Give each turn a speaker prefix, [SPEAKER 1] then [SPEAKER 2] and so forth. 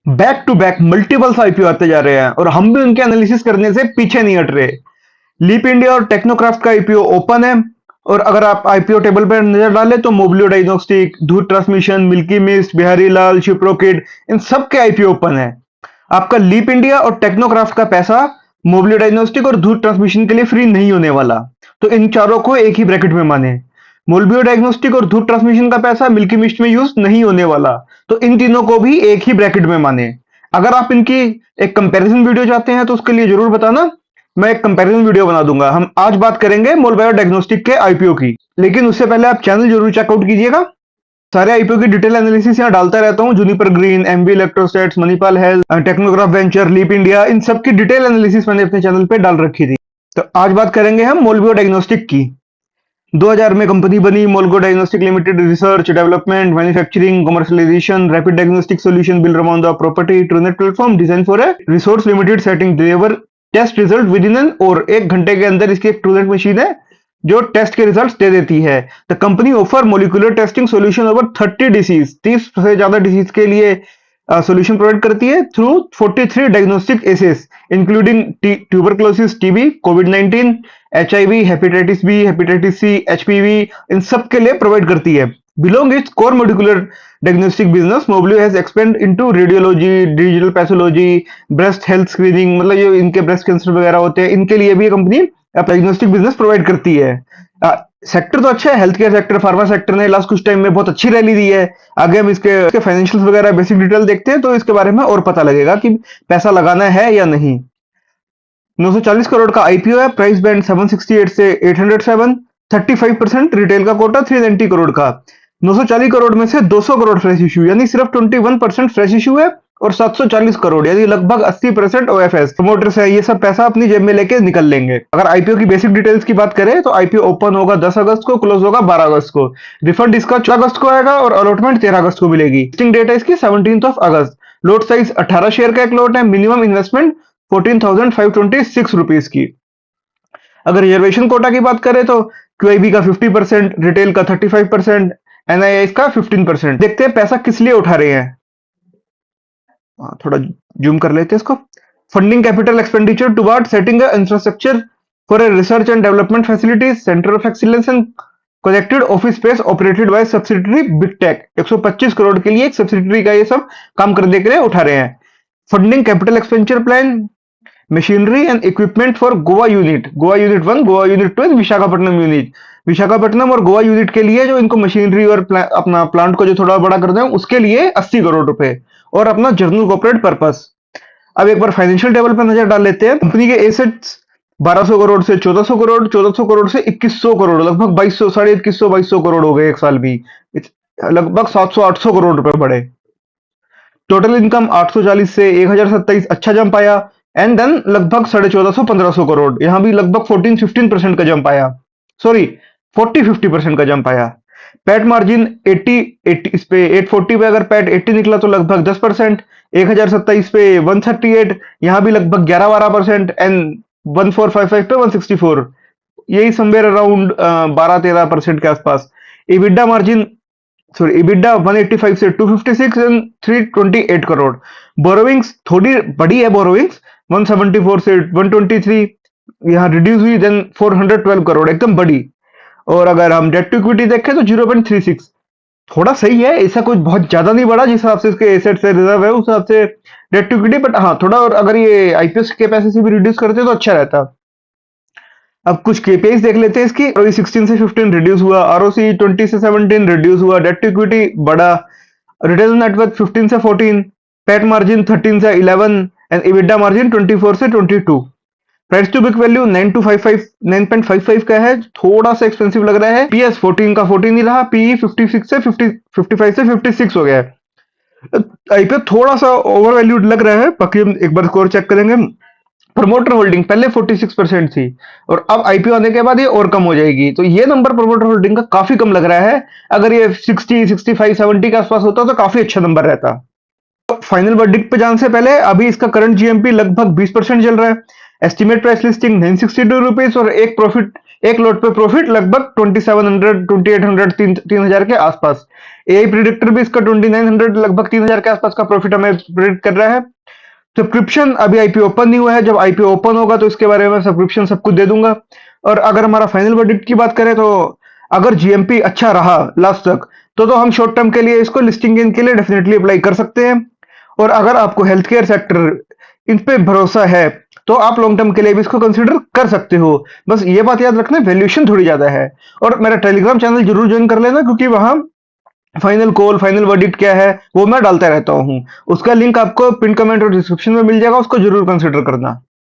[SPEAKER 1] Back to back multiples IPO आते जा रहे हैं और हम भी उनके एनालिसिस करने से पीछे नहीं हट रहे। लीप इंडिया और टेक्नोक्राफ्ट का आईपीओ ओपन है और अगर आप आईपीओ टेबल पर नजर डालें तो मोबिलियो डायग्नोस्टिक, धूत ट्रांसमिशन, मिल्की मिस्ट, बिहारी लाल, शिप्रोकिड, इन सब के आईपीओ ओपन है। आपका लीप इंडिया और टेक्नोक्राफ्ट का पैसा मोबिलियो डायग्नोस्टिक और धूत ट्रांसमिशन के लिए फ्री नहीं होने वाला, तो इन चारों को एक ही ब्रैकेट में माने। मोबिलियो डायग्नोस्टिक और धूत ट्रांसमिशन का पैसा मिल्की मिस्ट में यूज नहीं होने वाला, तो इन तीनों को भी एक ही ब्रैकेट में माने। अगर आप इनकी एक कंपैरिजन वीडियो चाहते हैं तो उसके लिए जरूर बताना, मैं एक कंपैरिजन वीडियो बना दूंगा। हम आज बात करेंगे मोबिलियो डायग्नोस्टिक के आईपीओ की, लेकिन उससे पहले आप चैनल जरूर चेकआउट कीजिएगा। सारे आईपीओ की डिटेल एनालिसिस यहाँ डालता रहता हूँ। Juniper Green, MB Electrostats, Manipal Health, Technograph Venture, Leap India, इन सब की डिटेल एनालिसिस मैंने अपने चैनल पे डाल रखी थी। तो आज बात करेंगे हम मोबिलियो डायग्नोस्टिक की। 2000 में कंपनी बनी मोबिलियो diagnostic limited. Research, development, manufacturing, commercialisation, rapid diagnostic solution build around the property Truenat platform design for a resource limited setting deliver test result with in an, और 1 घंटे के अंदर इसकी एक ट्रूनेट मशीन है जो टेस्ट के रिजल्ट्स दे देती है। The company offer molecular testing solution over 30 disease, 30 से ज्यादा डिसीज के लिए सॉल्यूशन प्रोवाइड करती है through 43 diagnostic assays including tuberculosis, TB, कोविड-19, HIV, hepatitis B, hepatitis C, HPV, इन सब के लिए प्रोवाइड करती है। Belong its core molecular diagnostic business, Mobilio has expand into radiology, digital pathology, breast health screening, मतलब जो इनके ब्रेस्ट कैंसर वगैरह होते हैं इनके लिए भी कंपनी डायग्नोस्टिक बिजनेस प्रोवाइड करती है। सेक्टर तो अच्छा है, health care sector, pharma sector ने लास्ट कुछ टाइम में बहुत अच्छी रैली दी है। आगे हम इसके फाइनेंशियल्स वगैरह बेसिक डिटेल देखते हैं तो इसके बारे में और पता लगेगा कि पैसा लगाना है या नहीं। 940 करोड़ का आईपीओ है, प्राइस बैंड 768 से 807, 35% रिटेल का कोटा 390 करोड़ का। 940 करोड़ में से 200 करोड़ फ्रेश इशू, यानी सिर्फ 21% फ्रेश इशू है, और 740 करोड़ यानी लगभग 80% ओएफएस प्रमोटर्स है। ये सब पैसा अपनी जेब में लेके निकल लेंगे। अगर आईपीओ की बेसिक डिटेल्स की बात करें तो आईपीओ ओपन होगा 10 अगस्त को, क्लोज होगा 12 अगस्त को। रिफंड इसका 14 अगस्त को आएगा और अलॉटमेंट 13 अगस्त को मिलेगी। लिस्टिंग डेट है इसकी 17 अगस्त। लोट साइज 18 शेयर का एक लोट है। मिनिमम इन्वेस्टमेंट 14,526 रुपीज की। अगर रिजर्वेशन कोटा की बात करें तो क्यूआईबी का 50%, रिटेल का 35%, एनआईआई का 15%। देखते हैं पैसा किस लिए उठा रहे हैं। थोड़ा जूम कर लेते हैं इसको। Funding capital expenditure toward setting infrastructure for a research and development facilities, centre of excellence and connected office space operated by subsidiary big tech. 125 crore के लिए एक सब्सिडरी का ये सब काम करने के लिए उठा रहे हैं। Funding capital expenditure plan, machinery and equipment for Goa unit, Goa unit 1, Goa unit 2 and Visakhapatnam unit. Visakhapatnam और गोवा यूनिट के लिए जो इनको मशीनरी और अपना प्लांट को जो थोड़ा बड़ा कर दें उसके लिए 80 करोड़ रुपए, और अपना जनरल कॉर्पोरेट पर्पस। अब एक बार फाइनेंशियल टेबल पर नजर डाल लेते हैं। कंपनी के एसेट्स 1200 करोड़ से 1400 करोड़, 1400 करोड़ से 2100 करोड़, लगभग 2200, 2150, 2200 करोड़ हो गए एक साल भी। लगभग 700-800 करोड़ रुपए बढ़े। टोटल इनकम 840 से 1027, अच्छा जंप आया। एंड देन लगभग 1450-1500 करोड़, यहां भी लगभग 14-15% का जंप आया। सॉरी, 40-50% का जंप आया। पैट मार्जिन 80 इस पे 840 पे अगर पैट 80 निकला तो लगभग 10%। 1027 पे 138, यहां भी लगभग 11-12%। एंड 1455 पे 164, यही समवेयर अराउंड 12-13% के आसपास। इबिडा मार्जिन, सॉरी, इबिडा 185 से 256 एंड 328 करोड़। बोरोविंग्स थोड़ी बड़ी है, बोरोविंग्स 174 से 123, यहाँ रिड्यूस हुई। देन 412 करोड़, एकदम बड़ी। और अगर हम डेट टू इक्विटी देखें तो 0.36, थोड़ा सही है, ऐसा कुछ बहुत ज्यादा नहीं बढ़ा। जिस हिसाब से इसके एसेट से रिजर्व है उस हिसाब से डेट टू इक्विटी, बट हाँ थोड़ा, और अगर ये आईपीएस के पैसे से भी रिड्यूस करते तो अच्छा रहता। अब कुछ केपीआईज देख लेते हैं इसकी। ROE 16 से 15 रिड्यूस हुआ, ROC 20 से 17 रिड्यूस हुआ, डेट टू इक्विटी बढ़ा, रिटेल नेटवर्क 15 से 14, पैट मार्जिन 13 से 11 एंड इबिडा मार्जिन 24 से 22। प्राइस टू बुक वैल्यू 9.55 का है, थोड़ा सा एक्सपेंसिव लग रहा है। पीएस 14 का 14 ही रहा। पीई 55 से 56 हो गया है। आईपीओ थोड़ा सा ओवर वैल्यूड लग रहा है, बाकी हम एक बार स्कोर चेक करेंगे। प्रमोटर होल्डिंग पहले 46% थी और अब आईपीओ आने के बाद ये और कम हो जाएगी, तो ये नंबर प्रमोटर होल्डिंग का काफी कम लग रहा है। अगर ये 60, 65, 70 के आसपास होता तो काफी अच्छा नंबर रहता। फाइनल वर्डिक्ट पे जाने से पहले अभी इसका करंट जीएमपी लगभग 20% चल रहा है। एस्टिमेट प्राइस लिस्टिंग 962 रुपीज और एक प्रॉफिट एक लॉट पे प्रॉफिट लगभग 2700 2800 3000 के आसपास। एआई प्रिडिक्टर भी इसका 2900 लगभग 3000 के आसपास का प्रॉफिट हमें प्रिडिक्ट कर रहा है। सब्सक्रिप्शन अभी आईपीओ ओपन नहीं हुआ है, जब आईपीओ ओपन होगा तो इसके बारे में सब्सक्रिप्शन सब कुछ दे दूंगा। और अगर हमारा फाइनल वर्डिक्ट की बात करें तो अगर जीएमपी अच्छा रहा लास्ट तक तो हम शॉर्ट टर्म के लिए इसको लिस्टिंग गेन के लिए डेफिनेटली अप्लाई कर सकते हैं। और अगर आपको हेल्थ केयर सेक्टर इन पे भरोसा है तो आप लॉन्ग टर्म के लिए भी इसको कंसिडर कर सकते हो। बस ये बात याद रखना, वैल्यूएशन थोड़ी ज्यादा है। और मेरा टेलीग्राम चैनल जरूर ज्वाइन कर लेना, क्योंकि वहां फाइनल कॉल फाइनल वर्डिक्ट क्या है वो मैं डालता रहता हूँ। उसका लिंक आपको पिन कमेंट और डिस्क्रिप्शन में मिल जाएगा, उसको जरूर कंसिडर करना।